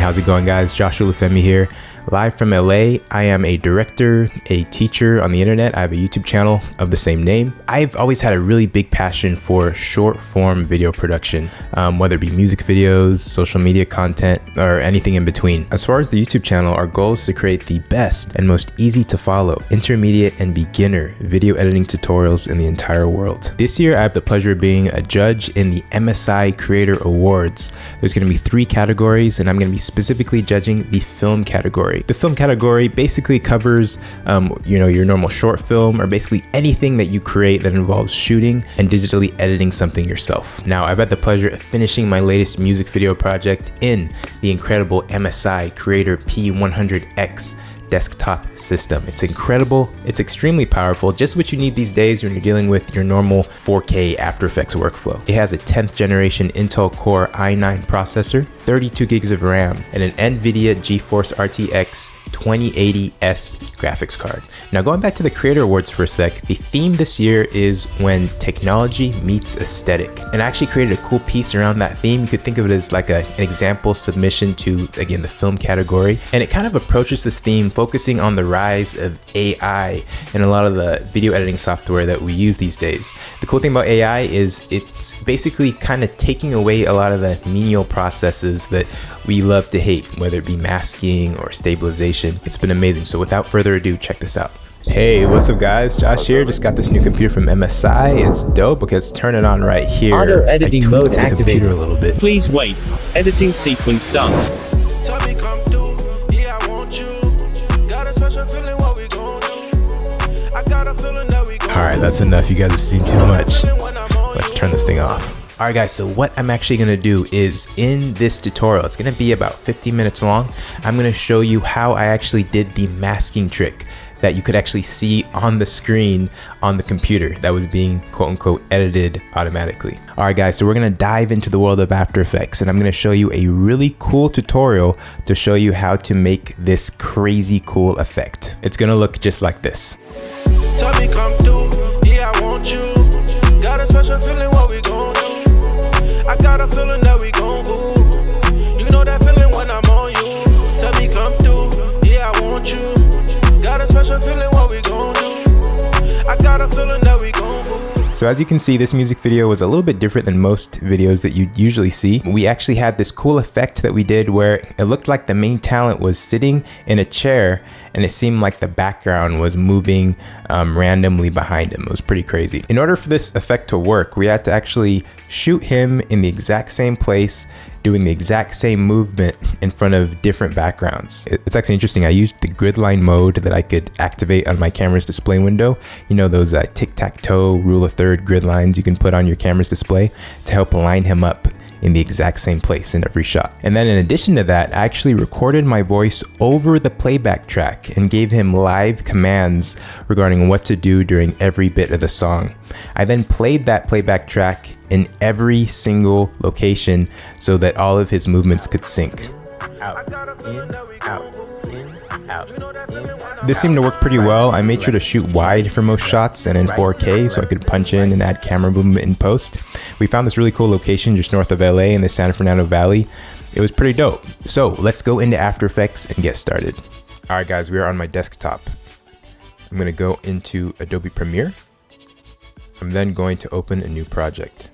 how's it going, guys? Josh Olufemii here, live from LA. I am a director, a teacher on the internet. I have a YouTube channel of the same name. I've always had a really big passion for short form video production, whether it be music videos, social media content, or anything in between. As far as the YouTube channel, our goal is to create the best and most easy to follow, intermediate and beginner video editing tutorials in the entire world. This year, I have the pleasure of being a judge in the MSI Creator Awards. There's going to be 3 categories, and I'm going to be specifically judging the film category. The film category basically covers, your normal short film, or basically anything that you create that involves shooting and digitally editing something yourself. Now, I've had the pleasure of finishing my latest music video project in the incredible MSI Creator P100X desktop system. It's incredible. It's extremely powerful, just what you need these days when you're dealing with your normal 4K After Effects workflow. It has a 10th generation Intel Core i9 processor, 32 gigs of RAM, and an NVIDIA GeForce RTX 2080S graphics card. Now, going back to the Creator Awards for a sec, the theme this year is when technology meets aesthetic. And I actually created a cool piece around that theme. You could think of it as like an example submission to, again, the film category. And it kind of approaches this theme focusing on the rise of AI and a lot of the video editing software that we use these days. The cool thing about AI is it's basically kind of taking away a lot of the menial processes that we love to hate, whether it be masking or stabilization. It's been amazing. So without further ado, check this out. Hey, what's up, guys? Josh here. Just got this new computer from MSI. It's dope because turn it on right here. Auto editing mode activated. The computer a little bit. Please wait. Editing sequence done. All right, that's enough. You guys have seen too much. Let's turn this thing off. All right, guys, so what I'm actually gonna do is in this tutorial, it's gonna be about 15 minutes long. I'm gonna show you how I actually did the masking trick that you could actually see on the screen on the computer that was being quote unquote edited automatically. All right, guys, so we're gonna dive into the world of After Effects, and I'm gonna show you a really cool tutorial to show you how to make this crazy cool effect. It's gonna look just like this. Tell me come through, yeah, I want you. Got a special feeling, what we gon' do? I got a feeling that we gon' ooh. You know that feeling when I'm on you. Tell me come through, yeah, I want you. Got a special feeling, what we gon' do? I got a feeling that we gon' ooh. So as you can see, this music video was a little bit different than most videos that you'd usually see. We actually had this cool effect that we did where it looked like the main talent was sitting in a chair and it seemed like the background was moving randomly behind him. It was pretty crazy. In order for this effect to work, we had to actually shoot him in the exact same place, doing the exact same movement in front of different backgrounds. It's actually interesting. I used the grid line mode that I could activate on my camera's display window. You know, those tic-tac-toe, rule of third grid lines you can put on your camera's display to help line him up in the exact same place in every shot. And then in addition to that, I actually recorded my voice over the playback track and gave him live commands regarding what to do during every bit of the song. I then played that playback track in every single location so that all of his movements could sync. Out, in, out, in, out, in. This seemed to work pretty well. I made sure to shoot wide for most shots and in 4K so I could punch in and add camera movement in post. We found this really cool location just north of LA in the San Fernando Valley. It was pretty dope. So let's go into After Effects and get started. All right, guys, we are on my desktop. I'm gonna go into Adobe Premiere. I'm then going to open a new project,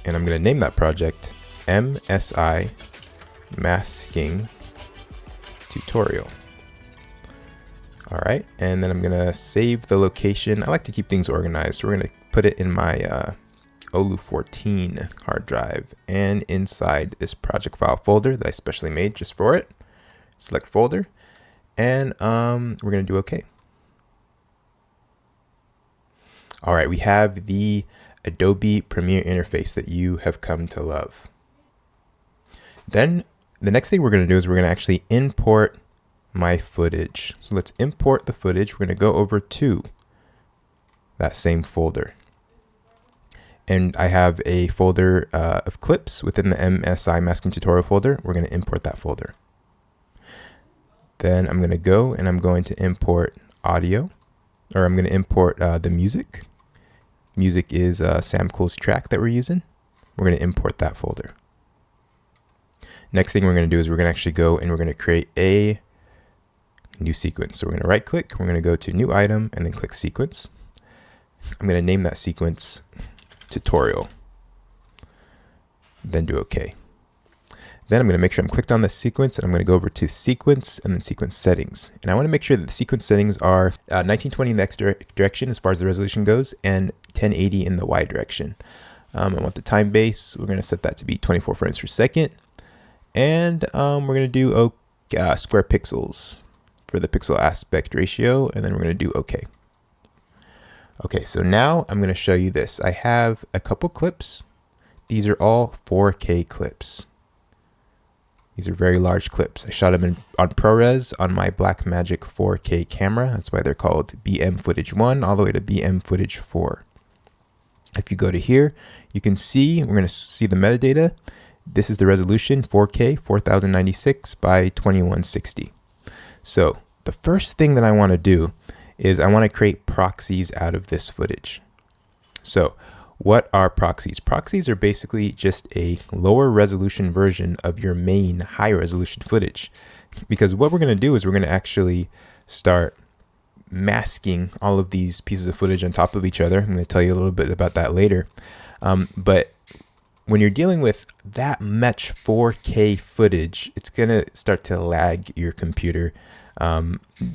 and I'm gonna name that project MSI Masking Tutorial. All right, and then I'm gonna save the location. I like to keep things organized, so we're gonna put it in my Olu14 hard drive and inside this project file folder that I specially made just for it. Select folder, and we're gonna do OK. All right, we have the Adobe Premiere interface that you have come to love. Then the next thing we're gonna do is we're gonna actually import my footage. So let's import the footage. We're going to go over to that same folder. And I have a folder of clips within the MSI Masking Tutorial folder. We're going to import that folder. Then I'm going to go and I'm going to import audio, or I'm going to import the music. Music is Sam Cole's track that we're using. We're going to import that folder. Next thing we're going to do is we're going to actually go and we're going to create a new sequence. So we're going to right click, we're going to go to new item and then click sequence. I'm going to name that sequence tutorial, then do OK. Then I'm going to make sure I'm clicked on the sequence, and I'm going to go over to sequence and then sequence settings. And I want to make sure that the sequence settings are 1920 in the X direction as far as the resolution goes, and 1080 in the Y direction. I want the time base. We're going to set that to be 24 frames per second. And we're going to do square pixels for the pixel aspect ratio, and then we're going to do OK. Okay, so now I'm going to show you this. I have a couple clips. These are all 4K clips. These are very large clips. I shot them on ProRes on my Blackmagic 4K camera. That's why they're called BM Footage 1 all the way to BM Footage 4. If you go to here, you can see, we're going to see the metadata. This is the resolution, 4K, 4096 by 2160. So the first thing that I want to do is I want to create proxies out of this footage. So what are proxies? Proxies are basically just a lower resolution version of your main high resolution footage. Because what we're going to do is we're going to actually start masking all of these pieces of footage on top of each other. I'm going to tell you a little bit about that later. But when you're dealing with that much 4K footage, it's going to start to lag your computer,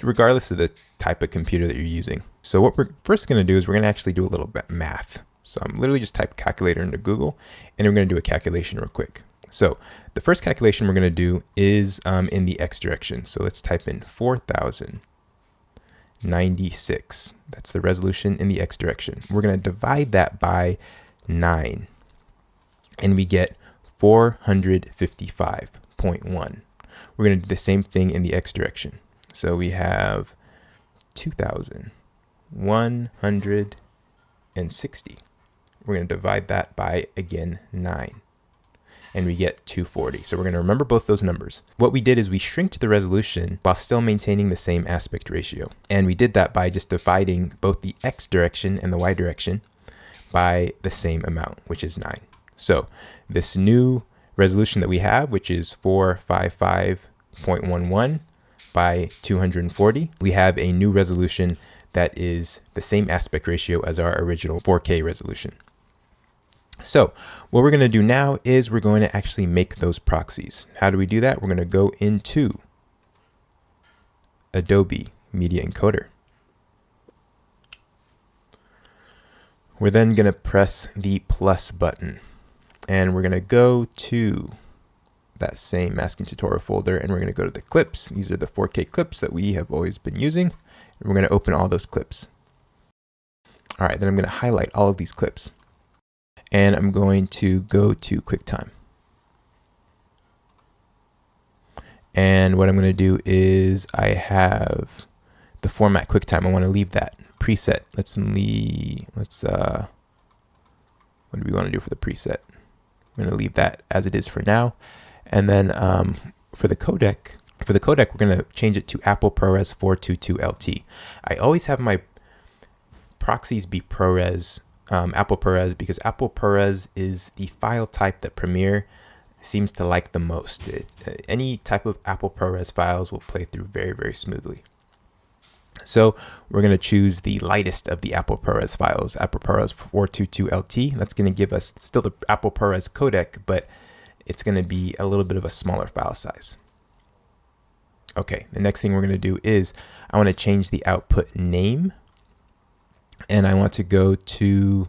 regardless of the type of computer that you're using. So what we're first going to do is we're going to actually do a little bit math. So I'm literally just type calculator into Google, and we're going to do a calculation real quick. So the first calculation we're going to do is in the X direction. So let's type in 4096. That's the resolution in the X direction. We're going to divide that by 9, and we get 455.1. We're going to do the same thing in the X direction. So we have 2160. We're going to divide that by, again, 9, and we get 240. So we're going to remember both those numbers. What we did is we shrinked the resolution while still maintaining the same aspect ratio. And we did that by just dividing both the X direction and the Y direction by the same amount, which is 9. So this new resolution that we have, which is 455.11 by 240, we have a new resolution that is the same aspect ratio as our original 4K resolution. So what we're going to do now is we're going to actually make those proxies. How do we do that? We're going to go into Adobe Media Encoder. We're then going to press the plus button, and we're going to go to that same masking tutorial folder, and we're going to go to the clips. These are the 4K clips that we have always been using. And we're going to open all those clips. All right, then I'm going to highlight all of these clips, and I'm going to go to QuickTime. And what I'm going to do is I have the format QuickTime. I want to leave that preset. What do we want to do for the preset? I'm going to leave that as it is for now. And then for the codec, we're going to change it to Apple ProRes 422 LT. I always have my proxies be ProRes, Apple ProRes, because Apple ProRes is the file type that Premiere seems to like the most. Any type of Apple ProRes files will play through very, very smoothly. So we're going to choose the lightest of the Apple ProRes files, Apple ProRes 422 LT. That's going to give us still the Apple ProRes codec, but it's going to be a little bit of a smaller file size. Okay, the next thing we're going to do is I want to change the output name, and I want to go to,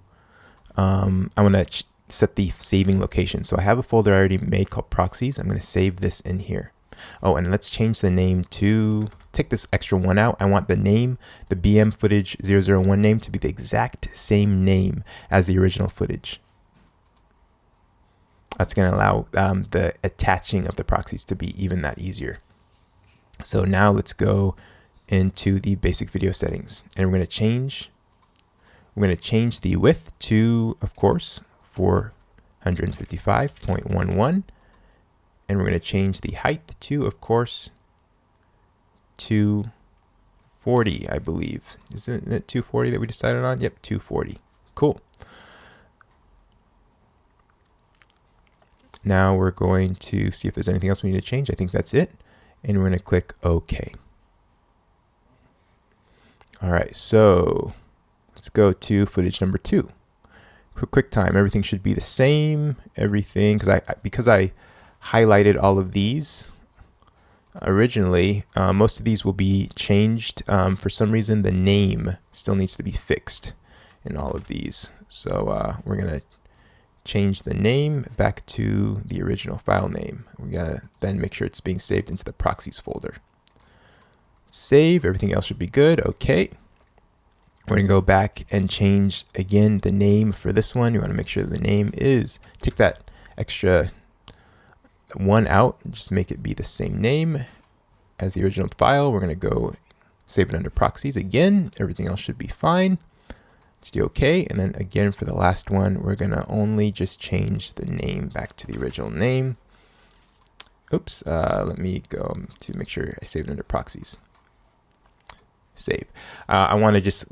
I want to set the saving location. So I have a folder I already made called proxies. I'm going to save this in here. Oh, and let's change the name to, take this extra one out. I want the name, the BM footage 001 name, to be the exact same name as the original footage. That's going to allow the attaching of the proxies to be even that easier. So now let's go into the basic video settings, and we're going to change the width to, of course, 455.11, and we're going to change the height to, of course, 240, I believe. Isn't it 240 that we decided on? Yep, 240. Cool. Now we're going to see if there's anything else we need to change. I think that's it. And we're going to click OK. All right, so let's go to footage number 2. Quick time, everything should be the same. Everything, because I highlighted all of these originally, most of these will be changed. For some reason, the name still needs to be fixed in all of these. So we're gonna change the name back to the original file name. We gotta then make sure it's being saved into the proxies folder. Save, everything else should be good. Okay. We're gonna go back and change again the name for this one. You wanna make sure the name is, take that extra one out and just make it be the same name as the original file. We're gonna go save it under proxies again. Everything else should be fine. Just do OK. And then again for the last one, we're gonna only just change the name back to the original name. Oops, let me go to make sure I save it under proxies. Save. I wanna just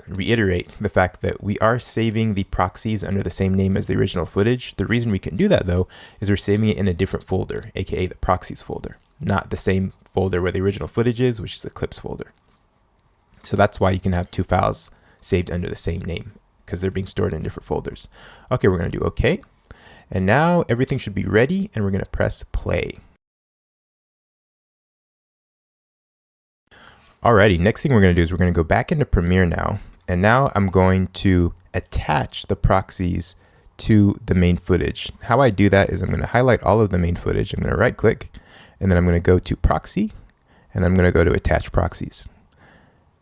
reiterate the fact that we are saving the proxies under the same name as the original footage. The reason we can do that though is we're saving it in a different folder, aka the proxies folder, not the same folder where the original footage is, which is the clips folder. So that's why you can have 2 files saved under the same name, because they're being stored in different folders. Okay, we're going to do OK. And now everything should be ready, and we're going to press play. Alrighty, next thing we're going to do is we're going to go back into Premiere now, and now I'm going to attach the proxies to the main footage. How I do that is I'm going to highlight all of the main footage, I'm going to right click, and then I'm going to go to Proxy, and I'm going to go to Attach Proxies.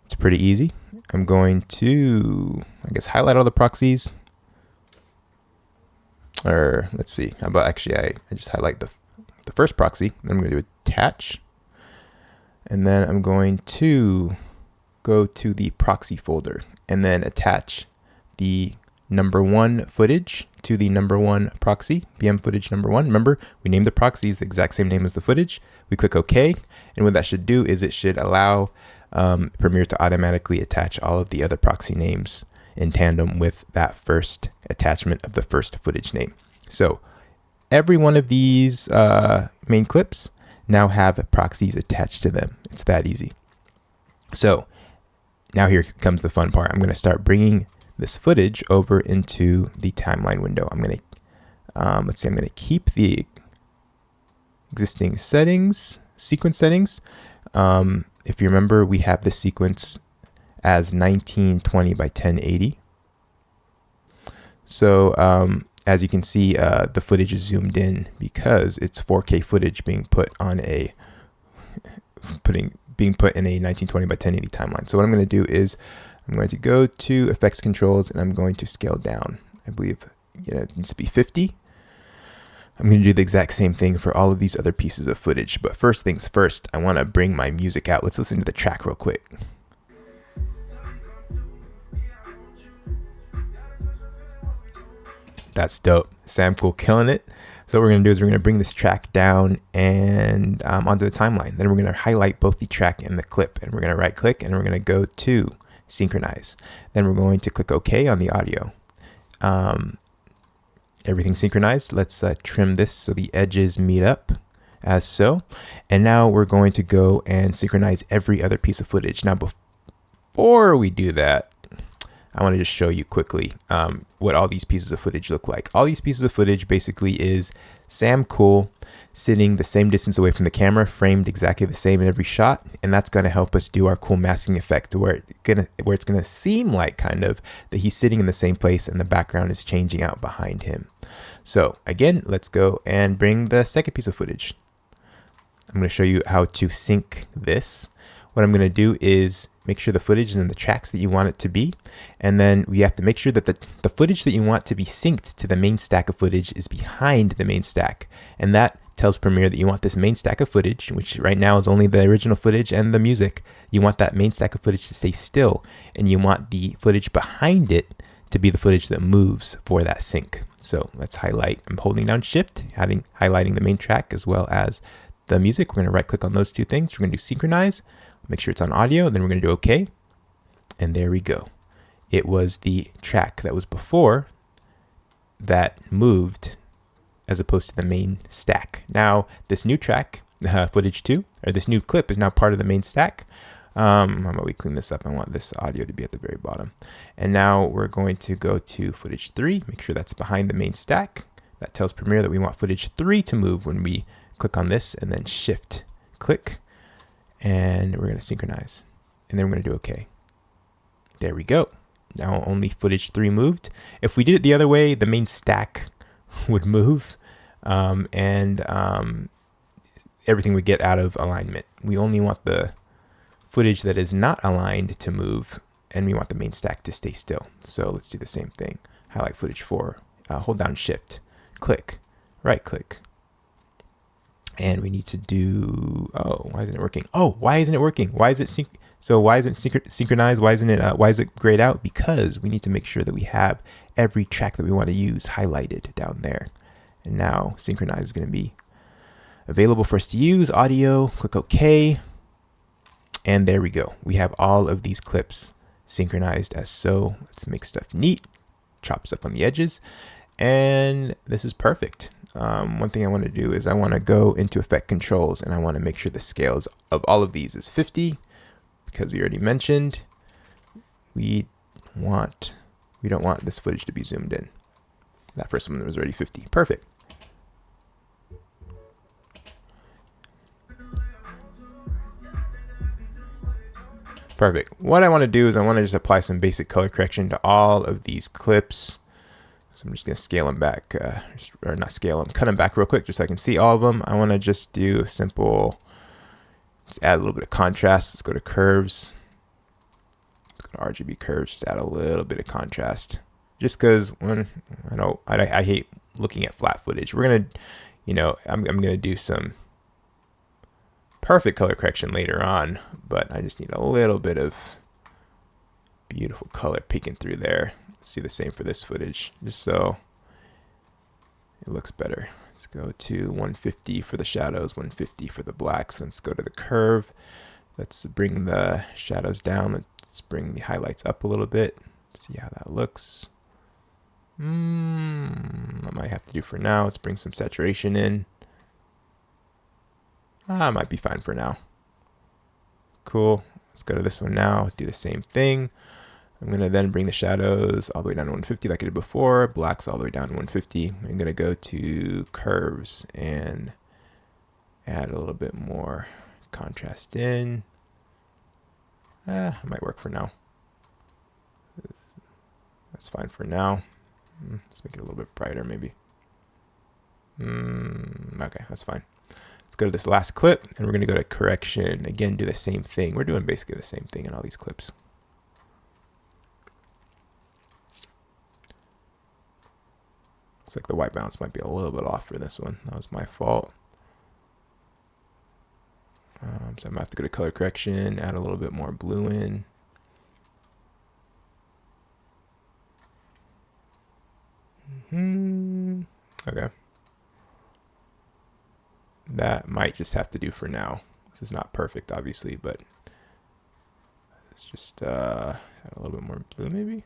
It's pretty easy. I'm going to, I guess, highlight all the proxies, or let's see, how about actually I just highlight the first proxy, then I'm going to do Attach. And then I'm going to go to the proxy folder and then attach the number 1 footage to the number 1 proxy, PM footage number 1. Remember, we named the proxies the exact same name as the footage. We click OK. And what that should do is it should allow Premiere to automatically attach all of the other proxy names in tandem with that first attachment of the first footage name. So every one of these main clips now have proxies attached to them. It's that easy. So now here comes the fun part. I'm going to start bringing this footage over into the timeline window. I'm going to, let's see, I'm going to keep the existing settings, sequence settings. If you remember, we have the sequence as 1920 by 1080. So as you can see, the footage is zoomed in because it's 4K footage being put on a being put in a 1920 by 1080 timeline. So what I'm going to do is I'm going to go to Effects Controls and I'm going to scale down. I believe it needs to be 50. I'm going to do the exact same thing for all of these other pieces of footage. But first things first, I want to bring my music out. Let's listen to the track real quick. That's dope. Sam Cool killing it. So what we're going to do is we're going to bring this track down and onto the timeline. Then we're going to highlight both the track and the clip. And we're going to right click and we're going to go to Synchronize. Then we're going to click OK on the audio. Everything's synchronized. Let's trim this so the edges meet up as so. And now we're going to go and synchronize every other piece of footage. Now before we do that, I want to just show you quickly what all these pieces of footage look like. All these pieces of footage basically is Sam Cool sitting the same distance away from the camera, framed exactly the same in every shot, and that's going to help us do our cool masking effect where it's going to seem like kind of that he's sitting in the same place and the background is changing out behind him. So again, let's go and bring the second piece of footage. I'm going to show you how to sync this. What I'm going to do is make sure the footage is in the tracks that you want it to be. And then we have to make sure that the footage that you want to be synced to the main stack of footage is behind the main stack. And that tells Premiere that you want this main stack of footage, which right now is only the original footage and the music. You want that main stack of footage to stay still. And you want the footage behind it to be the footage that moves for that sync. So let's highlight. I'm holding down Shift, highlighting the main track as well as the music. We're going to right click on those two things. We're going to do Synchronize. Make sure it's on audio, and then we're going to do OK. And there we go. It was the track that was before that moved as opposed to the main stack. Now, this new track, footage 2, or this new clip is now part of the main stack. How about we clean this up? I want this audio to be at the very bottom. And now we're going to go to footage 3, make sure that's behind the main stack. That tells Premiere that we want footage 3 to move when we click on this, and then shift click, and we're going to synchronize, and then we're going to do OK. There we go. Now only footage 3 moved. If we did it the other way, the main stack would move, and everything would get out of alignment. We only want the footage that is not aligned to move, and we want the main stack to stay still. So let's do the same thing. Highlight footage 4, hold down shift, click, right click. And we need to do, oh, why isn't it working? Oh, why isn't it working? Why is it why isn't it synchronized? Why isn't it, why is it grayed out? Because we need to make sure that we have every track that we want to use highlighted down there. And now synchronize is going to be available for us to use. Audio, click OK. And there we go. We have all of these clips synchronized as so. Let's make stuff neat, chop stuff on the edges. And this is perfect. One thing I want to do is I want to go into effect controls, and I want to make sure the scales of all of these is 50, because we already mentioned we don't want this footage to be zoomed in. That first one was already 50. Perfect. Perfect. What I want to do is I want to just apply some basic color correction to all of these clips. So I'm just going to scale them back, or not scale them, cut them back real quick just so I can see all of them. I want to just do a simple, just add a little bit of contrast. Let's go to curves. Let's go to RGB curves, just add a little bit of contrast. Just because when I hate looking at flat footage. We're going to, I'm going to do some perfect color correction later on, but I just need a little bit of beautiful color peeking through there. Let's do the same for this footage, just so it looks better. Let's go to 150 for the shadows, 150 for the blacks. Let's go to the curve. Let's bring the shadows down. Let's bring the highlights up a little bit. See how that looks. I might have to do for now. Let's bring some saturation in. Might be fine for now. Cool. Let's go to this one now. Do the same thing. I'm going to then bring the shadows all the way down to 150 like I did before. Blacks all the way down to 150. I'm going to go to curves and add a little bit more contrast in. It might work for now. That's fine for now. Let's make it a little bit brighter maybe. Okay, that's fine. Let's go to this last clip, and we're going to go to correction. Again, do the same thing. We're doing basically the same thing in all these clips. Looks like the white balance might be a little bit off for this one. That was my fault. So I'm going to have to go to color correction, add a little bit more blue in. Okay. That might just have to do for now. This is not perfect, obviously, but let's just add a little bit more blue, maybe.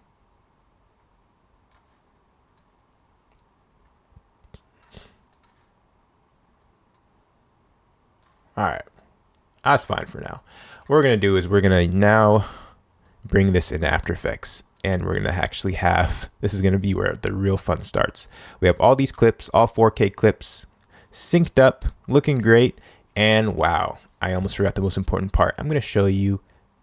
All right, that's fine for now. What we're gonna do is we're gonna now bring this in After Effects, and we're gonna actually have, this is gonna be where the real fun starts. We have all these clips, all 4K clips, synced up, looking great, and wow, I almost forgot the most important part. I'm going to show you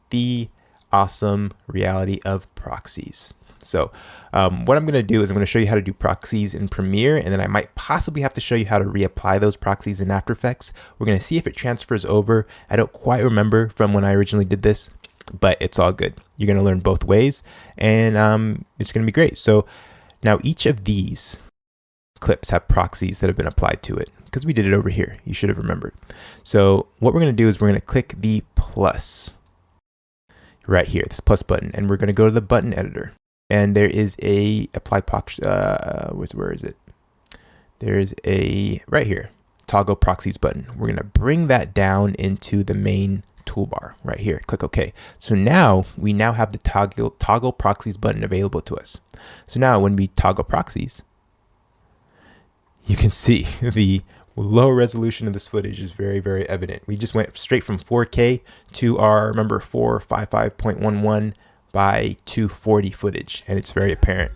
the awesome reality of proxies. So what I'm going to do is I'm going to show you how to do proxies in Premiere, and then I might possibly have to show you how to reapply those proxies in After Effects. We're going to see if it transfers over. I don't quite remember from when I originally did this, but it's all good. You're going to learn both ways, and it's going to be great. So now each of these clips have proxies that have been applied to it because we did it over here. You should have remembered. So what we're going to do is we're going to click the plus right here, this plus button, and we're going to go to the button editor. And there is a apply proxy. Where is it? There's a right here, toggle proxies button. We're going to bring that down into the main toolbar right here. Click OK. So now we have the toggle proxies button available to us. So now when we toggle proxies, you can see the low resolution of this footage is very, very evident. We just went straight from 4K to our, remember, 455.11 by 240 footage, and it's very apparent.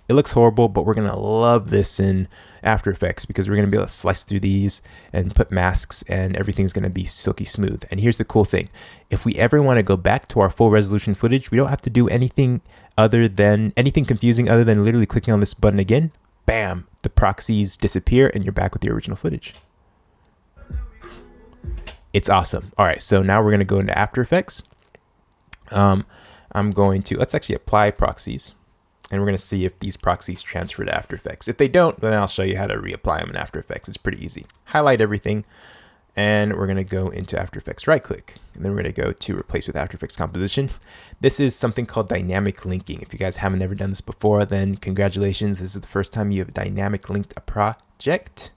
It looks horrible, but we're gonna love this in After Effects because we're gonna be able to slice through these and put masks, and everything's gonna be silky smooth. And here's the cool thing: if we ever want to go back to our full resolution footage, we don't have to do anything confusing other than literally clicking on this button again. Bam! The proxies disappear, and you're back with the original footage. It's awesome. All right, so now we're gonna go into After Effects. Let's actually apply proxies. And we're going to see if these proxies transfer to After Effects. If they don't, then I'll show you how to reapply them in After Effects. It's pretty easy. Highlight everything, and we're going to go into After Effects, right click, and then we're going to go to Replace with After Effects Composition. This is something called dynamic linking. If you guys haven't ever done this before, then congratulations. This is the first time you have dynamic linked a project.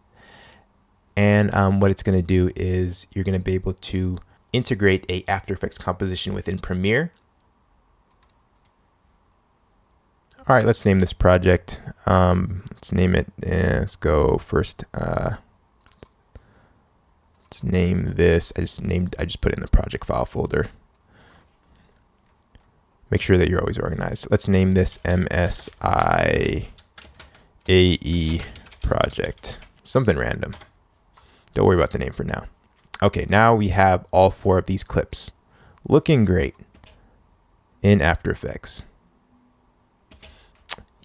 And what it's going to do is you're going to be able to integrate a After Effects composition within Premiere. All right, let's name this project. Let's name it. Let's go first. Let's name this. I just put it in the project file folder. Make sure that you're always organized. Let's name this MSI AE project. Something random. Don't worry about the name for now. Okay, now we have all 4 of these clips looking great in After Effects.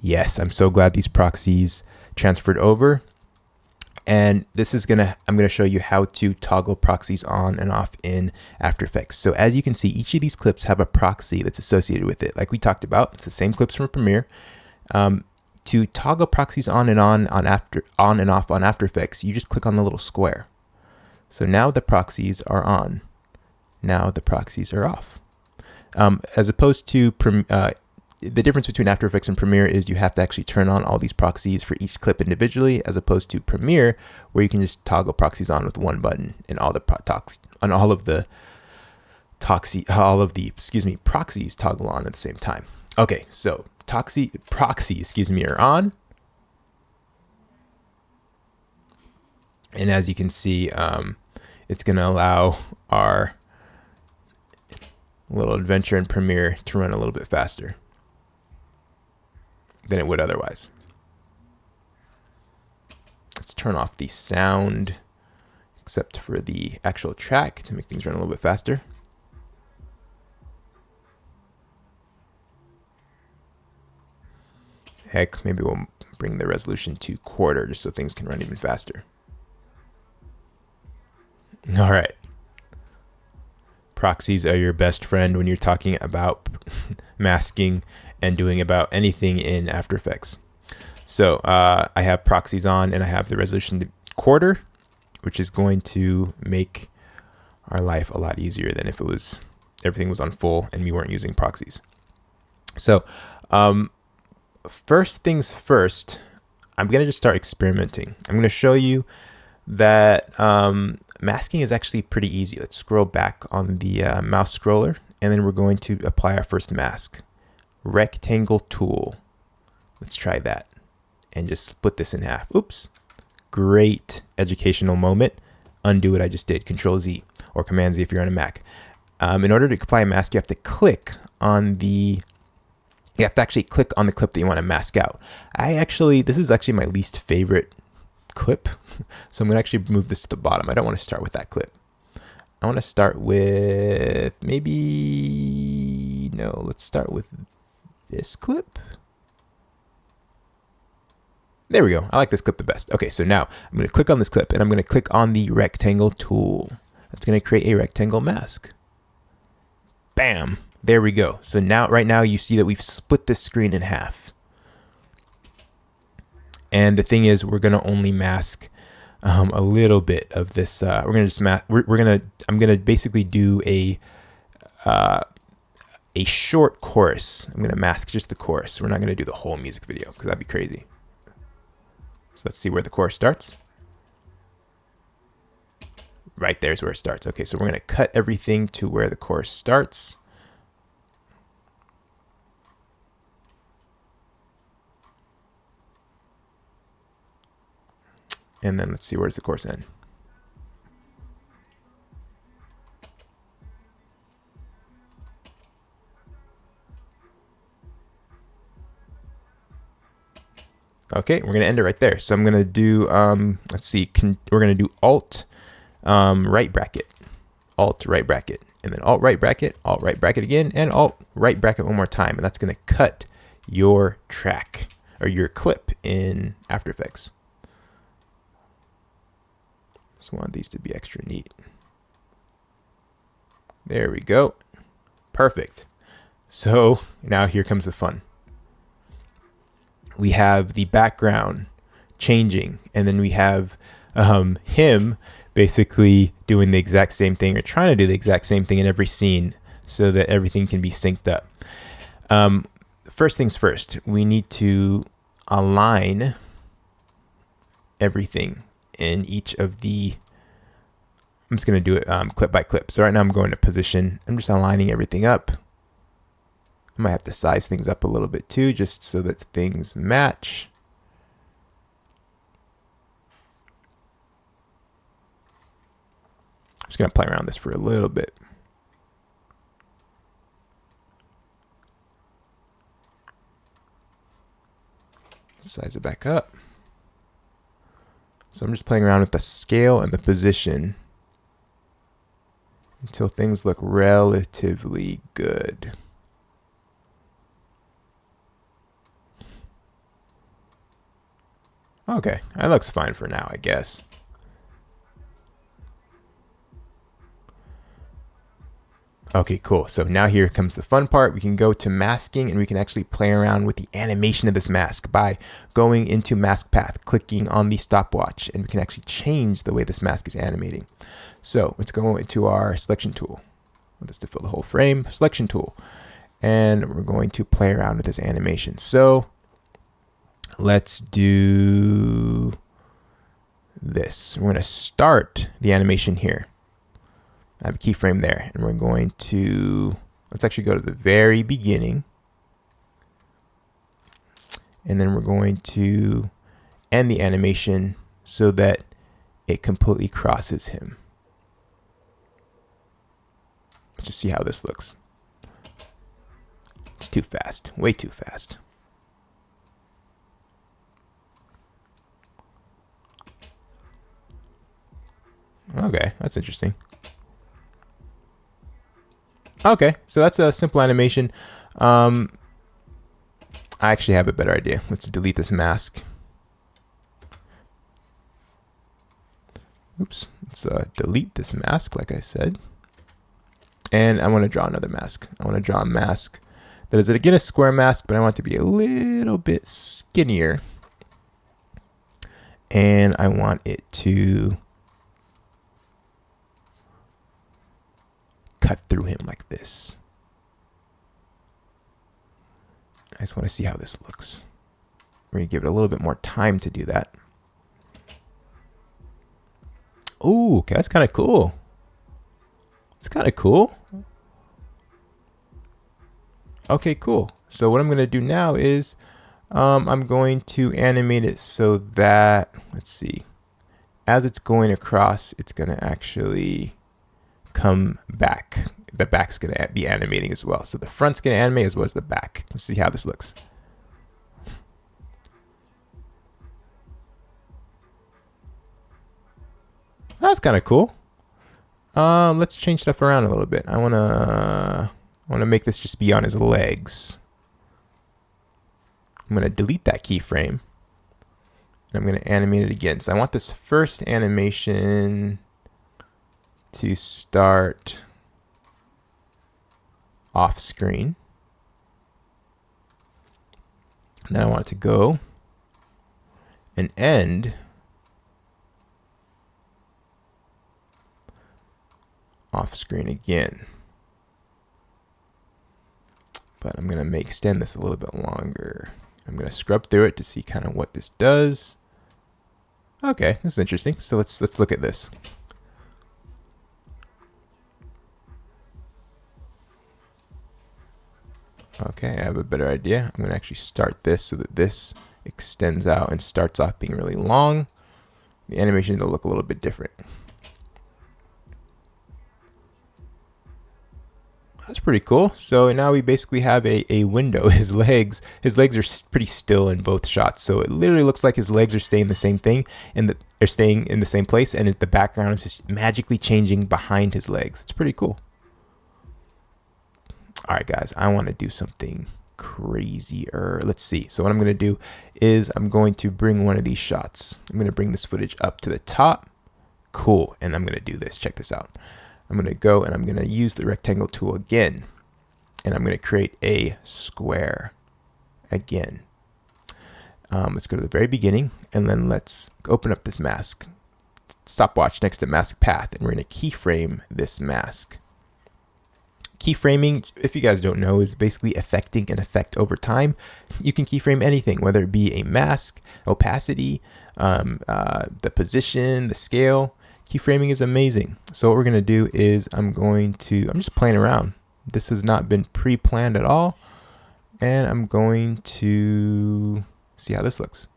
Yes, I'm so glad these proxies transferred over. And this is I'm gonna show you how to toggle proxies on and off in After Effects. So as you can see, each of these clips have a proxy that's associated with it. Like we talked about, it's the same clips from Premiere. To toggle proxies on and off on After Effects, you just click on the little square. So now the proxies are on. Now the proxies are off. As opposed to the difference between After Effects and Premiere is you have to actually turn on all these proxies for each clip individually, as opposed to Premiere, where you can just toggle proxies on with one button, and all of the proxies toggle on at the same time. Okay, so proxies are on, and as you can see, it's going to allow our little adventure in Premiere to run a little bit faster than it would otherwise. Let's turn off the sound, except for the actual track, to make things run a little bit faster. Heck, maybe we'll bring the resolution to 1/4 just so things can run even faster. All right. Proxies are your best friend when you're talking about masking and doing about anything in After Effects. So I have proxies on, and I have the resolution to 1/4, which is going to make our life a lot easier than if everything was on full and we weren't using proxies. So first things first, I'm going to just start experimenting. I'm going to show you that masking is actually pretty easy. Let's scroll back on the mouse scroller, and then we're going to apply our first mask. Rectangle tool. Let's try that and just split this in half. Oops. Great educational moment. Undo what I just did. Control Z or Command Z if you're on a Mac. In order to apply a mask, you have to actually click on the clip that you want to mask out. This is actually my least favorite clip. So I'm going to actually move this to the bottom. I don't want to start with that clip. I want to start with let's start with this clip. There we go. I like this clip the best. Okay, so now I'm going to click on this clip, and I'm going to click on the rectangle tool. That's going to create a rectangle mask. Bam. There we go. So right now you see that we've split this screen in half. And the thing is, we're going to only mask a little bit of this. I'm going to basically do a short chorus. I'm going to mask just the chorus. We're not going to do the whole music video because that'd be crazy. So let's see where the chorus starts. Right there's where it starts. Okay, so we're going to cut everything to where the chorus starts. And then let's see, where does the course end? Okay, we're gonna end it right there. So I'm gonna do, let's see, we're gonna do Alt right bracket, Alt right bracket, and then Alt right bracket again, and Alt right bracket one more time, and that's gonna cut your track or your clip in After Effects. Just want these to be extra neat. There we go. Perfect. So now here comes the fun. We have the background changing, and then we have him basically doing the exact same thing, or trying to do the exact same thing in every scene so that everything can be synced up. First things first, we need to align everything in each of the, I'm just going to do it clip by clip. So right now I'm going to position. I'm just aligning everything up. I might have to size things up a little bit too, just so that things match. I'm just going to play around this for a little bit. Size it back up. So I'm just playing around with the scale and the position until things look relatively good. Okay, that looks fine for now, I guess. Okay, cool. So now here comes the fun part. We can go to masking, and we can actually play around with the animation of this mask by going into mask path, clicking on the stopwatch, and we can actually change the way this mask is animating. So let's go into our selection tool. Want this to fill the whole frame, selection tool. And we're going to play around with this animation. So let's do this. We're going to start the animation here. I have a keyframe there, and we're going to, let's actually go to the very beginning, and then we're going to end the animation so that it completely crosses him. Let's just see how this looks. It's too fast, way too fast. Okay, that's interesting. Okay, so that's a simple animation. I actually have a better idea. Let's delete this mask. Oops, let's delete this mask, like I said. And I want to draw another mask. I want to draw a mask that is, again, a square mask, but I want it to be a little bit skinnier. And I want it to cut through him like this. I just want to see how this looks. We're going to give it a little bit more time to do that. Ooh, okay, that's kind of cool. It's kind of cool. Okay, cool. So what I'm going to do now is I'm going to animate it so that, let's see, as it's going across, it's going to actually come back. The back's going to be animating as well. So the front's going to animate as well as the back. Let's see how this looks. That's kind of cool. Let's change stuff around a little bit. I want to make this just be on his legs. I'm going to delete that keyframe. And I'm going to animate it again. So I want this first animation to start off screen. And then I want it to go and end off screen again. But I'm going to extend this a little bit longer. I'm going to scrub through it to see kind of what this does. Okay, this is interesting. So let's look at this. Okay, I have a better idea. I'm going to actually start this so that this extends out and starts off being really long. I'm the animation will look a little bit different. That's pretty cool. So now we basically have a window. His legs are pretty still in both shots. So it literally looks like his legs are staying the same thing and they're staying in the same place, and the background is just magically changing behind his legs. It's pretty cool. All right, guys, I want to do something crazier. Let's see. So what I'm going to do is I'm going to bring one of these shots. I'm going to bring this footage up to the top. Cool. And I'm going to do this. Check this out. I'm going to go and I'm going to use the rectangle tool again, and I'm going to create a square again. Let's go to the very beginning, and then let's open up this mask stopwatch next to mask path, and we're going to keyframe this mask. Keyframing, if you guys don't know, is basically affecting an effect over time. You can keyframe anything, whether it be a mask, opacity, the position, the scale. Keyframing is amazing. So what we're going to do is I'm just playing around. This has not been pre-planned at all. And I'm going to see how this looks.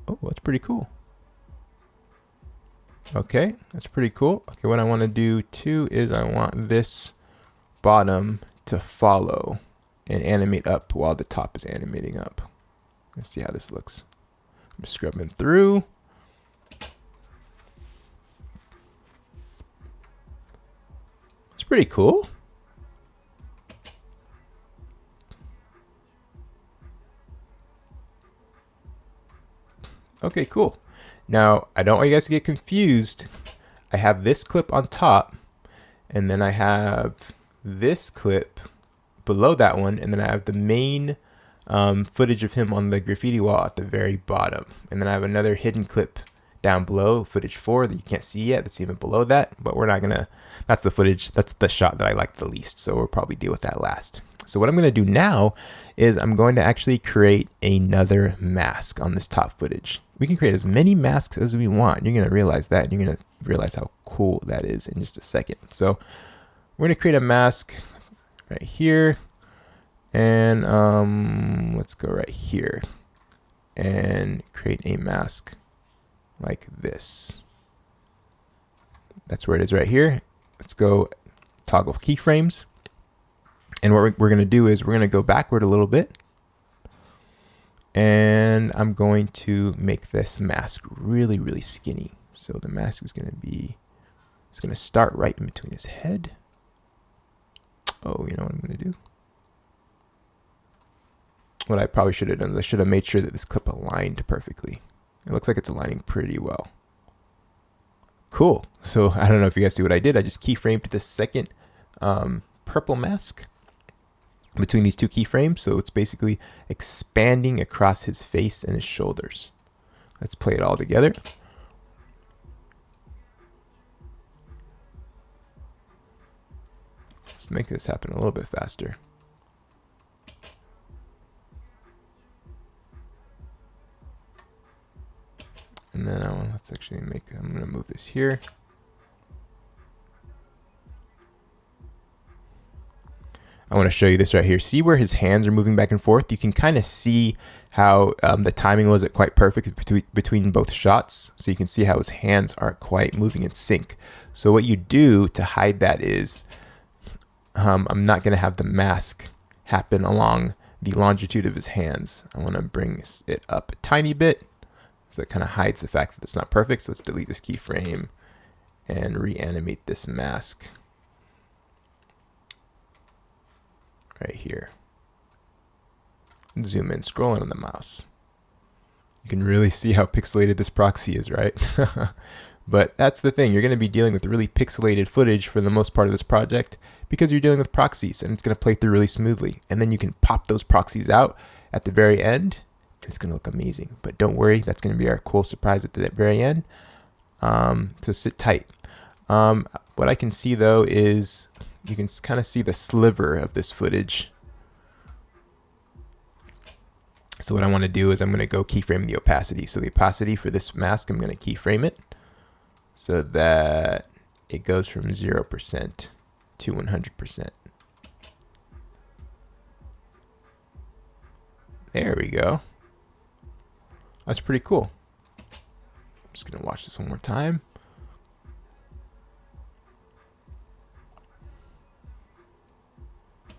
Oh, that's pretty cool. Okay, that's pretty cool. Okay, what I want to do too is I want this bottom to follow and animate up while the top is animating up. Let's see how this looks. I'm scrubbing through. It's pretty cool. Okay, cool. Now, I don't want you guys to get confused. I have this clip on top, and then I have this clip below that one, and then I have the main footage of him on the graffiti wall at the very bottom. And then I have another hidden clip down below, footage 4, that you can't see yet. That's even below that, but we're not gonna, that's the footage, that's the shot that I like the least. So we'll probably deal with that last. So what I'm gonna do now is I'm going to actually create another mask on this top footage. We can create as many masks as we want. You're gonna realize that, and you're gonna realize how cool that is in just a second. So we're gonna create a mask right here. And let's go right here and create a mask like this. That's where it is right here. Let's go toggle keyframes. And what we're going to do is we're going to go backward a little bit. And I'm going to make this mask really, really skinny. So the mask is going to be, it's going to start right in between his head. Oh, you know what I'm going to do? What I probably should have done is I should have made sure that this clip aligned perfectly. It looks like it's aligning pretty well. Cool. So I don't know if you guys see what I did. I just keyframed the second purple mask between these two keyframes. So it's basically expanding across his face and his shoulders. Let's play it all together. Let's make this happen a little bit faster. And then let's actually make, I'm going to move this here. I want to show you this right here. See where his hands are moving back and forth? You can kind of see how the timing wasn't quite perfect between both shots. So you can see how his hands aren't quite moving in sync. So what you do to hide that is, I'm not going to have the mask happen along the longitude of his hands. I want to bring it up a tiny bit. So it kind of hides the fact that it's not perfect. So let's delete this keyframe and reanimate this mask right here. Zoom in, scrolling on the mouse. You can really see how pixelated this proxy is, right? But that's the thing. You're going to be dealing with really pixelated footage for the most part of this project because you're dealing with proxies, and it's going to play through really smoothly. And then you can pop those proxies out at the very end. It's going to look amazing, but don't worry. That's going to be our cool surprise at the very end. So sit tight. What I can see though is you can kind of see the sliver of this footage. So what I want to do is I'm going to go keyframe the opacity. So the opacity for this mask, I'm going to keyframe it so that it goes from 0% to 100%. There we go. That's pretty cool. I'm just gonna watch this one more time.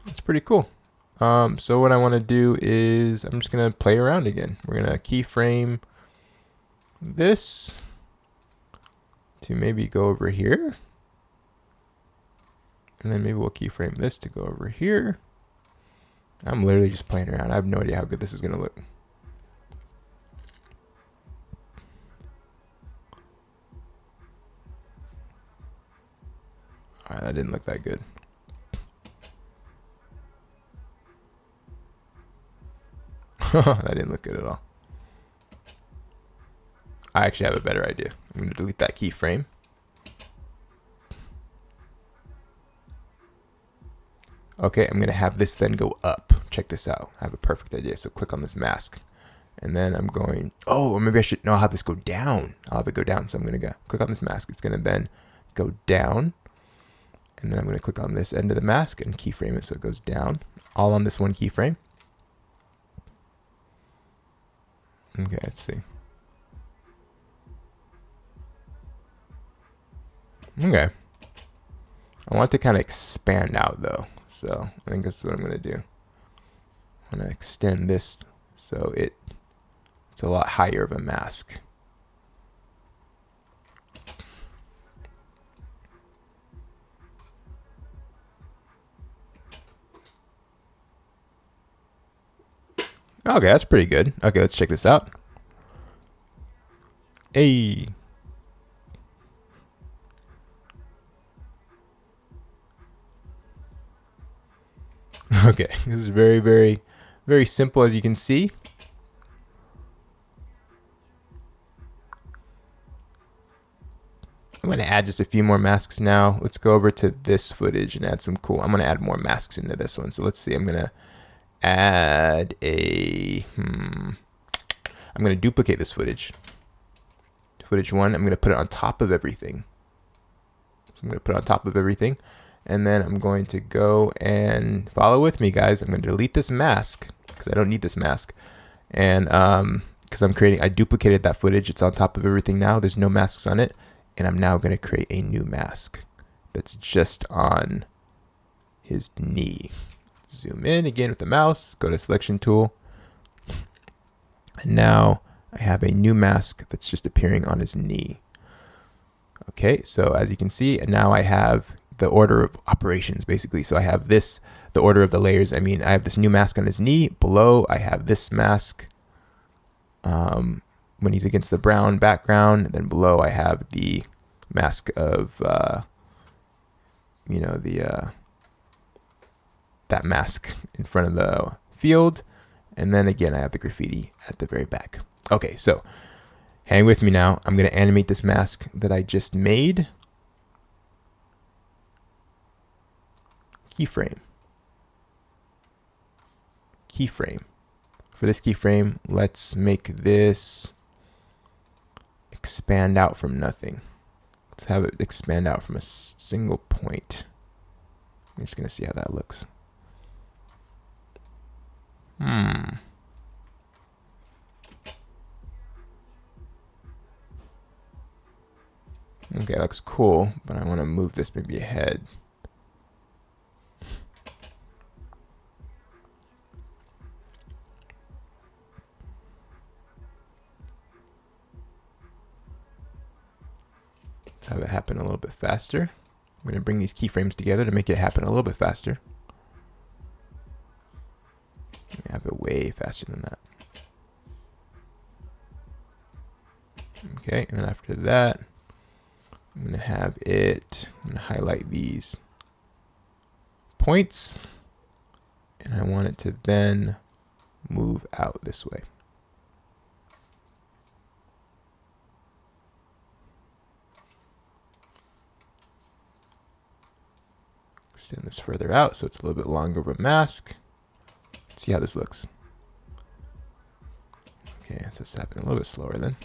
It's pretty cool. So what I want to do is I'm just gonna play around again. We're gonna keyframe this to maybe go over here, and then maybe we'll keyframe this to go over here. I'm literally just playing around. I have no idea how good this is gonna look. All right, that didn't look that good. That didn't look good at all. I actually have a better idea. I'm going to delete that keyframe. Okay, I'm going to have this then go up. Check this out. I have a perfect idea. So click on this mask. And then I'm going, oh, or maybe I should, no, I'll have this go down. I'll have it go down. So I'm going to go click on this mask. It's going to then go down. And then I'm going to click on this end of the mask and keyframe it so it goes down. All on this one keyframe. Okay, let's see. Okay. I want it to kind of expand out though. So I think this is what I'm going to do. I'm going to extend this so it's a lot higher of a mask. Okay, that's pretty good. Okay, let's check this out. Hey. Okay, this is very, very, very simple as you can see. I'm going to add just a few more masks now. Let's go over to this footage and add some cool. I'm going to add more masks into this one. So let's see. I'm going to add a I'm going to duplicate this footage. Footage 1, I'm going to put it on top of everything. So I'm going to put it on top of everything, and then I'm going to go and follow with me, guys. I'm going to delete this mask because I don't need this mask, and because I duplicated that footage. It's on top of everything now. There's no masks on it, and I'm now going to create a new mask that's just on his knee. Zoom in again with the mouse, go to selection tool, and now I have a new mask that's just appearing on his knee. Okay, so as you can see, and now I have the order of operations basically. So I have this, the order of the layers. I mean, I have this new mask on his knee. Below, I have this mask when he's against the brown background. And then below, I have the mask of, that mask in front of the field. And then again, I have the graffiti at the very back. Okay, so hang with me now. I'm going to animate this mask that I just made. Keyframe. Keyframe. For this keyframe, let's make this expand out from nothing. Let's have it expand out from a single point. I'm just going to see how that looks. Okay, looks cool, but I want to move this maybe ahead. Have it happen a little bit faster. I'm going to bring these keyframes together to make it happen a little bit faster. Have it way faster than that. Okay, and then after that, I'm going to have it, I'm going to highlight these points, and I want it to then move out this way. Extend this further out so it's a little bit longer of a mask. Let's see how this looks. Okay, so it's happening a little bit slower then.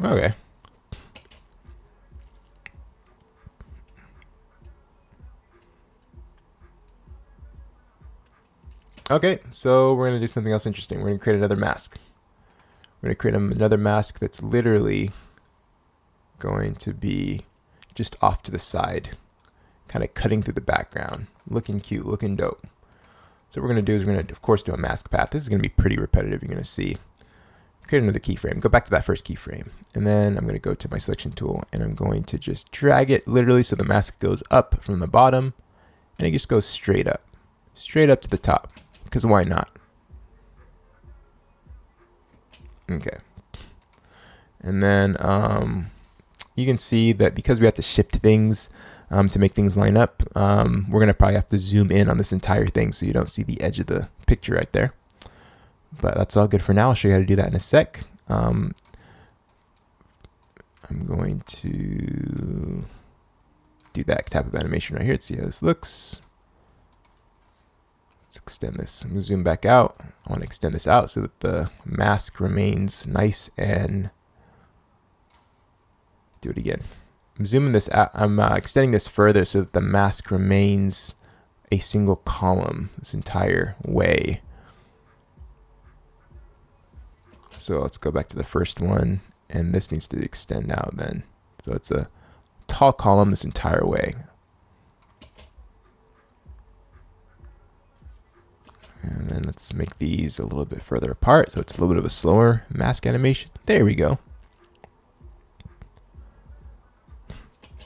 Okay. Okay, so we're gonna do something else interesting. We're gonna create another mask. We're gonna create another mask that's literally going to be just off to the side, kind of cutting through the background, looking cute, looking dope. So what we're gonna do is we're gonna, of course, do a mask path. This is gonna be pretty repetitive, you're gonna see. Create another keyframe, go back to that first keyframe, and then I'm gonna go to my selection tool and I'm going to just drag it literally so the mask goes up from the bottom and it just goes straight up to the top, because why not? Okay. And then you can see that because we have to shift things to make things line up, we're gonna probably have to zoom in on this entire thing so you don't see the edge of the picture right there. But that's all good for now. I'll show you how to do that in a sec. I'm going to do that type of animation right here to see how this looks. Let's extend this. I'm gonna zoom back out. I want to extend this out so that the mask remains nice, and do it again. I'm zooming this out. I'm extending this further so that the mask remains a single column this entire way. So let's go back to the first one, and this needs to extend out then. So it's a tall column this entire way. And then let's make these a little bit further apart so it's a little bit of a slower mask animation. There we go.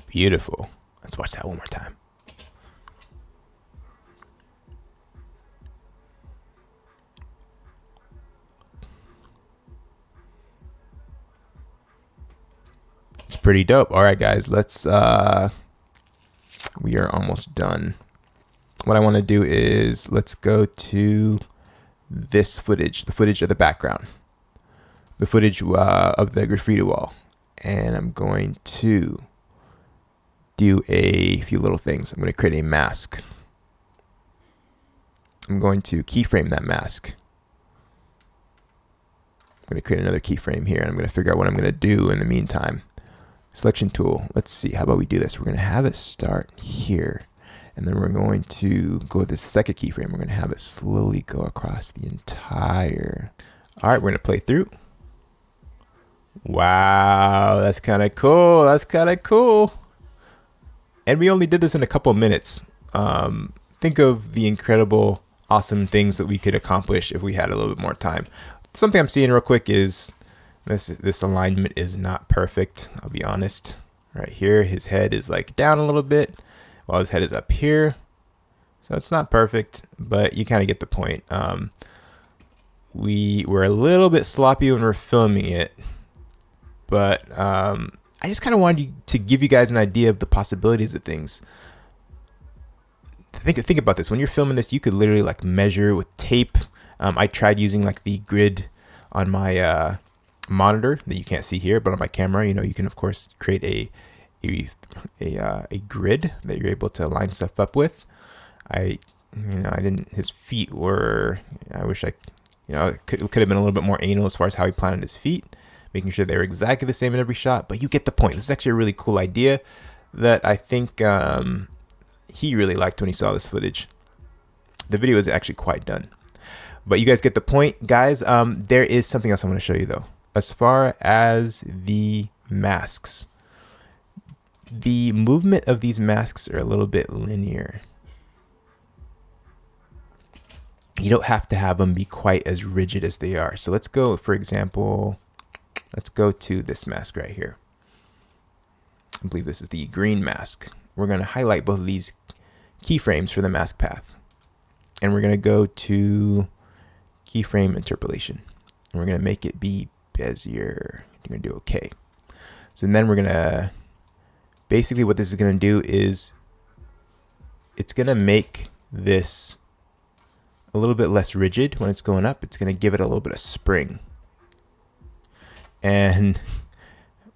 Beautiful. Let's watch that one more time. It's pretty dope. All right, guys, let's, we are almost done. What I want to do is let's go to this footage, the footage of the background, the footage of the graffiti wall. And I'm going to do a few little things. I'm going to create a mask. I'm going to keyframe that mask. I'm going to create another keyframe here, and I'm going to figure out what I'm going to do in the meantime. Selection tool. Let's see. How about we do this? We're going to have it start here, and then we're going to go with this second keyframe. We're going to have it slowly go across the entire. All right, we're going to play through. Wow, that's kind of cool. That's kind of cool. And we only did this in a couple minutes. Think of the incredible, awesome things that we could accomplish if we had a little bit more time. Something I'm seeing real quick is this alignment is not perfect. I'll be honest. Right here, his head is like down a little bit while his head is up here. So it's not perfect, but you kind of get the point. We were a little bit sloppy when we're filming it, but I just kind of wanted to give you guys an idea of the possibilities of things. Think about this. When you're filming this, you could literally like measure with tape. I tried using like the grid on my monitor that you can't see here, but on my camera, you know, you can of course create a grid that you're able to line stuff up with. His feet were, I wish it could have been a little bit more anal as far as how he planted his feet, making sure they were exactly the same in every shot, but you get the point. This is actually a really cool idea that I think he really liked when he saw this footage. The video is actually quite done, but you guys get the point, guys. There is something else I want to show you though. As far as the masks, the movement of these masks are a little bit linear. You don't have to have them be quite as rigid as they are. So let's go, for example, let's go to this mask right here. I believe this is the green mask. We're going to highlight both of these keyframes for the mask path. And we're going to go to keyframe interpolation. And we're going to make it be Bezier. You're going to do OK. So then we're going to, basically what this is going to do is it's going to make this a little bit less rigid when it's going up. It's going to give it a little bit of spring. And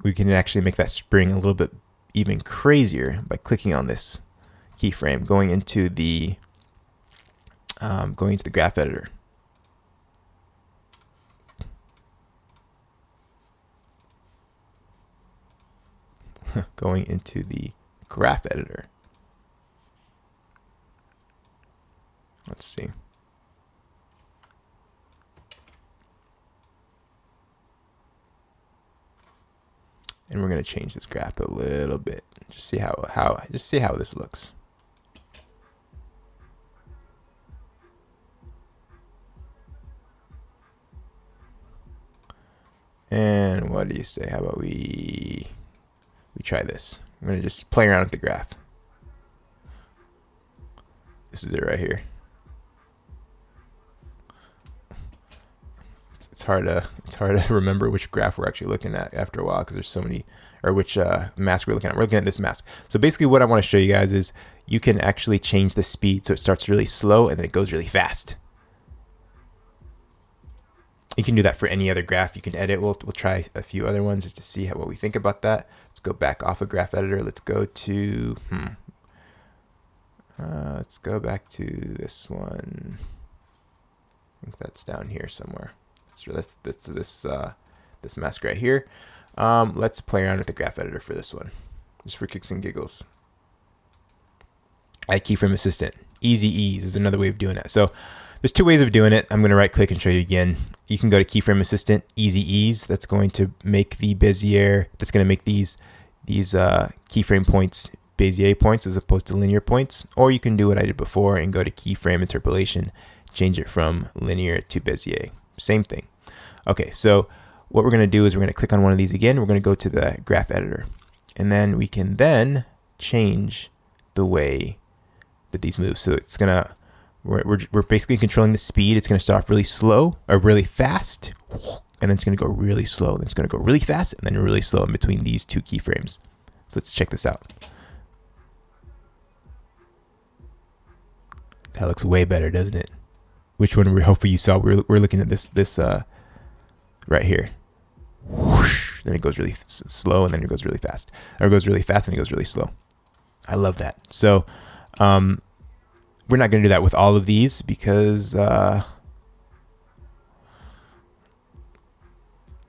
we can actually make that spring a little bit even crazier by clicking on this keyframe, going into the graph editor. Going into the graph editor. Let's see. And we're going to change this graph a little bit. Just see how this looks. And what do you say? How about we try this? I'm going to just play around with the graph. This is it right here. It's hard to remember which graph we're actually looking at after a while, because there's so many, or which mask we're looking at. We're looking at this mask. So basically what I want to show you guys is you can actually change the speed so it starts really slow and then it goes really fast. You can do that for any other graph you can edit. We'll try a few other ones just to see what we think about that. Let's go back off of graph editor. Let's go to let's go back to this one. I think that's down here somewhere. This mask right here. Let's play around with the graph editor for this one, just for kicks and giggles. Add keyframe assistant. Easy ease is another way of doing that. So there's two ways of doing it. I'm going to right click and show you again. You can go to keyframe assistant, easy ease. That's going to make the Bezier. That's going to make these keyframe points Bezier points as opposed to linear points. Or you can do what I did before and go to keyframe interpolation, change it from linear to Bezier. Same thing. Okay, so what we're going to do is we're going to click on one of these again. We're going to go to the graph editor, and then we can then change the way that these move. So it's going to, we're basically controlling the speed. It's going to start off really slow or really fast, and then it's going to go really slow. Then it's going to go really fast and then really slow in between these two keyframes. So let's check this out. That looks way better, doesn't it? Which one hopefully you saw. We're looking at this right here. Whoosh, then it goes really slow and then it goes really fast. Or it goes really fast and it goes really slow. I love that. So we're not going to do that with all of these because I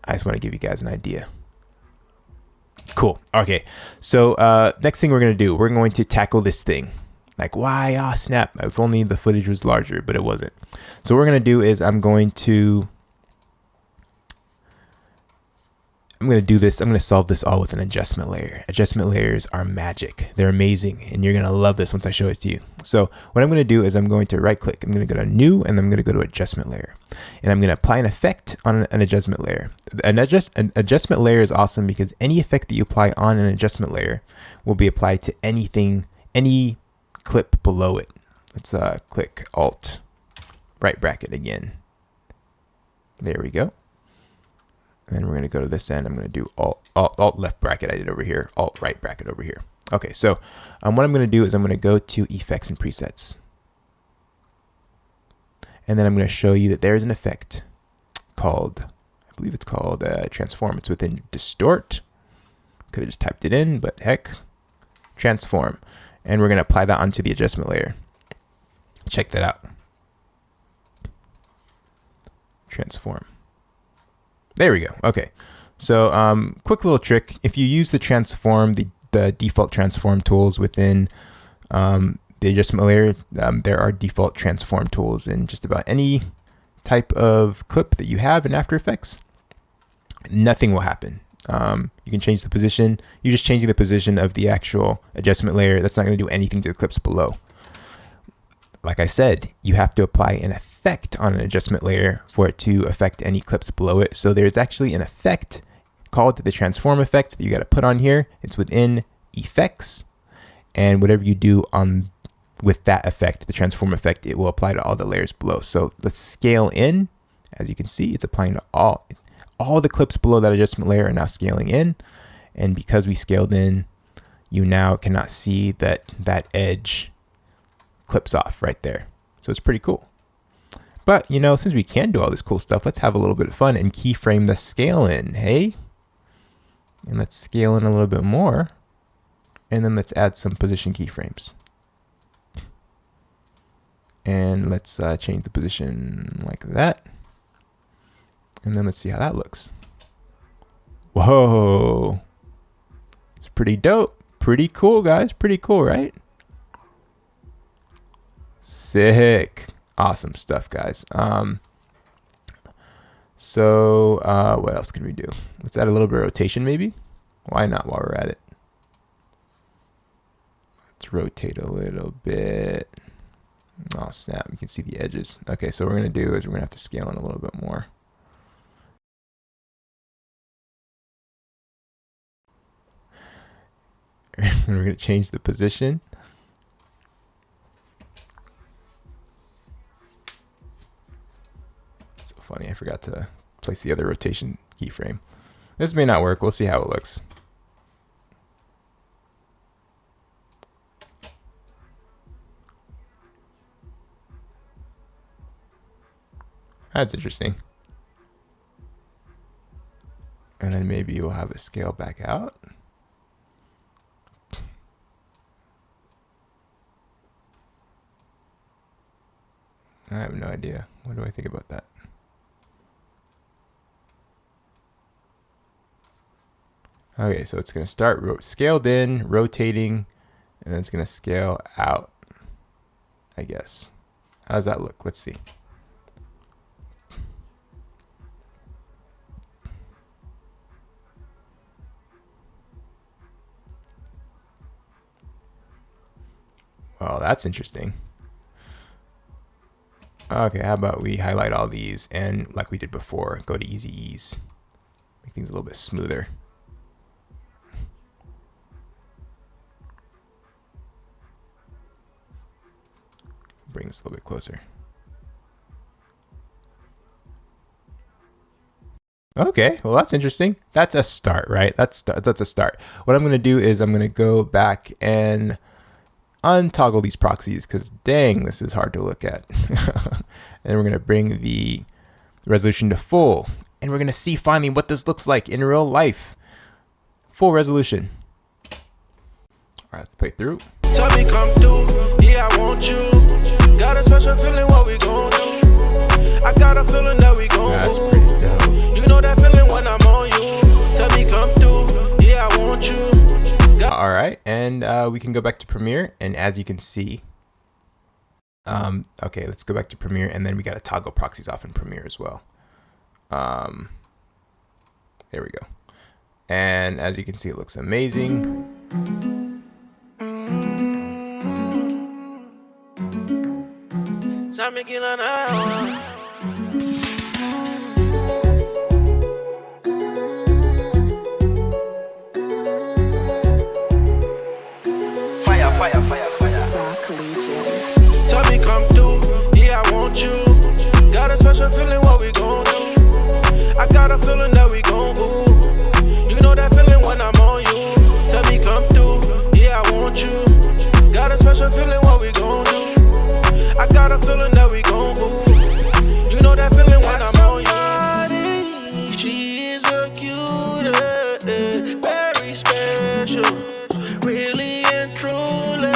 just want to give you guys an idea. Cool. Okay. So next thing we're going to do, we're going to tackle this thing. Like, why? Ah, snap. If only the footage was larger, but it wasn't. So what we're going to do is I'm going to do this. I'm going to solve this all with an adjustment layer. Adjustment layers are magic. They're amazing. And you're going to love this once I show it to you. So what I'm going to do is I'm going to right click. I'm going to go to new, and I'm going to go to adjustment layer. And I'm going to apply an effect on an adjustment layer. An adjustment layer is awesome because any effect that you apply on an adjustment layer will be applied to anything, any clip below it. Let's click Alt right bracket again. There we go. And we're going to go to this end. I'm going to do Alt left bracket I did over here, Alt right bracket over here. Okay, so what I'm going to do is I'm going to go to effects and presets. And then I'm going to show you that there's an effect called, I believe it's called transform. It's within distort. Could have just typed it in, but heck, transform. And we're going to apply that onto the adjustment layer. Check that out. Transform. There we go. Okay. So quick little trick. If you use the transform, the default transform tools within the adjustment layer, there are default transform tools in just about any type of clip that you have in After Effects. Nothing will happen. You can change the position. You're just changing the position of the actual adjustment layer. That's not going to do anything to the clips below. Like I said, you have to apply an effect on an adjustment layer for it to affect any clips below it. So there's actually an effect called the transform effect that you got to put on here. It's within effects, and whatever you do on with that effect, the transform effect, it will apply to all the layers below. So let's scale in. As you can see, it's applying to all the clips below that adjustment layer are now scaling in. And because we scaled in, you now cannot see that edge clips off right there. So it's pretty cool. But, you know, since we can do all this cool stuff, let's have a little bit of fun and keyframe the scale in, hey? And let's scale in a little bit more. And then let's add some position keyframes. And let's change the position like that. And then let's see how that looks. Whoa. It's pretty dope. Pretty cool, guys. Pretty cool, right? Sick. Awesome stuff, guys. So what else can we do? Let's add a little bit of rotation maybe. Why not while we're at it? Let's rotate a little bit. Oh snap, you can see the edges. Okay, so what we're gonna do is we're gonna have to scale in a little bit more. And we're gonna change the position. It's so funny, I forgot to place the other rotation keyframe. This may not work, we'll see how it looks. That's interesting. And then maybe we'll have it scale back out. I have no idea. What do I think about that? Okay, so it's going to start scaled in, rotating, and then it's going to scale out, I guess. How does that look? Let's see. Well, that's interesting. Okay, how about we highlight all these and like we did before, go to easy ease. Make things a little bit smoother. Bring this a little bit closer. Okay, well that's interesting. That's a start, right? That's a start. What I'm gonna do is I'm gonna go back and untoggle these proxies because dang, this is hard to look at. And we're gonna bring the resolution to full, and we're gonna see finally what this looks like in real life. Full resolution. All right, let's play through. Tell me come through, yeah I want you. Got a special feeling what we gon' do. I got a feeling that we gon' That's do. pretty dope. You know that feeling when I'm on you. Tell me come through, yeah I want you. All right, and we can go back to Premiere, and as you can see, okay, let's go back to Premiere, and then we got to toggle proxies off in Premiere as well. There we go. And as you can see, it looks amazing. Tell me come through, yeah I want you. Got a special feeling what we gon' do. I got a feeling that we gon' ooh. You know that feeling when I'm on you. Tell me come through, yeah I want you. Got a special feeling what we gon' do. I got a feeling that we gon' ooh. You know that feeling when I'm on you. She is a cute, very special, really and truly.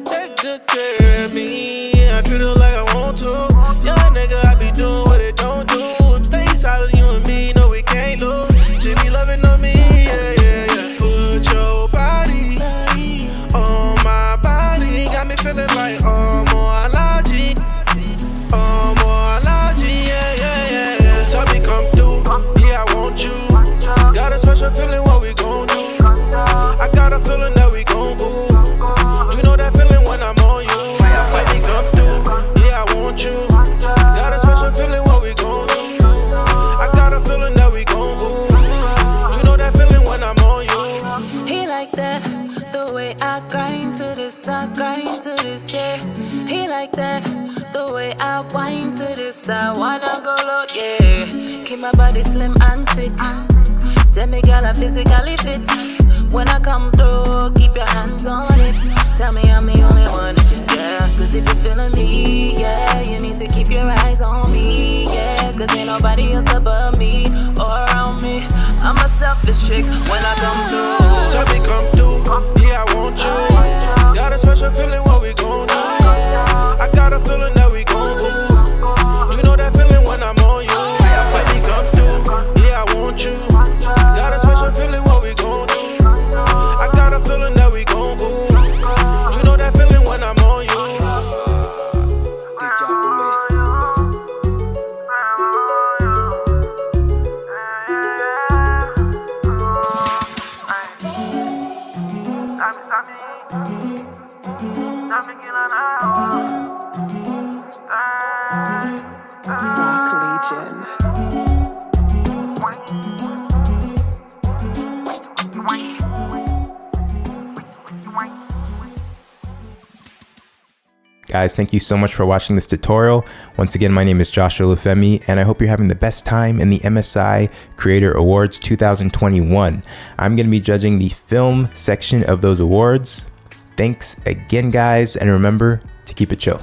Take good care of me. I treat her like I want to. Young nigga, I be doing what it don't do. Stay solid, you and me, no we can't lose. She be loving on me, yeah, yeah, yeah. Put your body on my body. Got me feeling like more allergy. More allergy, yeah, yeah, yeah, yeah. Tell me come through, yeah I want you. Got a special feeling what we gon' do. I got a feeling that we gon' ooh. You know that feeling when I'm on you. Tell me come through, yeah I want you. Got a special feeling what we gon' do. I got a feeling that we gon' ooh. You know that feeling when I'm on you. He like that, the way I grind to this, yeah. He like that, the way I whine to this, I wanna go low, yeah. Keep my body slim and thick. Tell me girl I physically fit. When I come through, keep your hands on it. Tell me I'm the only one, yeah. Cause if you're feeling me, yeah, you need to keep your eyes on me, yeah. Cause ain't nobody else above me or around me. I'm a selfish chick when I come through. Tell me come through, yeah I want you. Got a special feeling what we gon' do. I got a feeling that we gon' ooh. You know that feeling when I'm on you. Tell me come through, yeah I want you. Got a special feeling what we gon' do. I got a feeling that we gon' ooh. You know that feeling when I'm on you. Production. Guys, thank you so much for watching this tutorial. Once again, my name is Joshua Olufemii, and I hope you're having the best time in the MSI Creator Awards 2021. I'm going to be judging the film section of those awards. Thanks again, guys, and remember to keep it chill.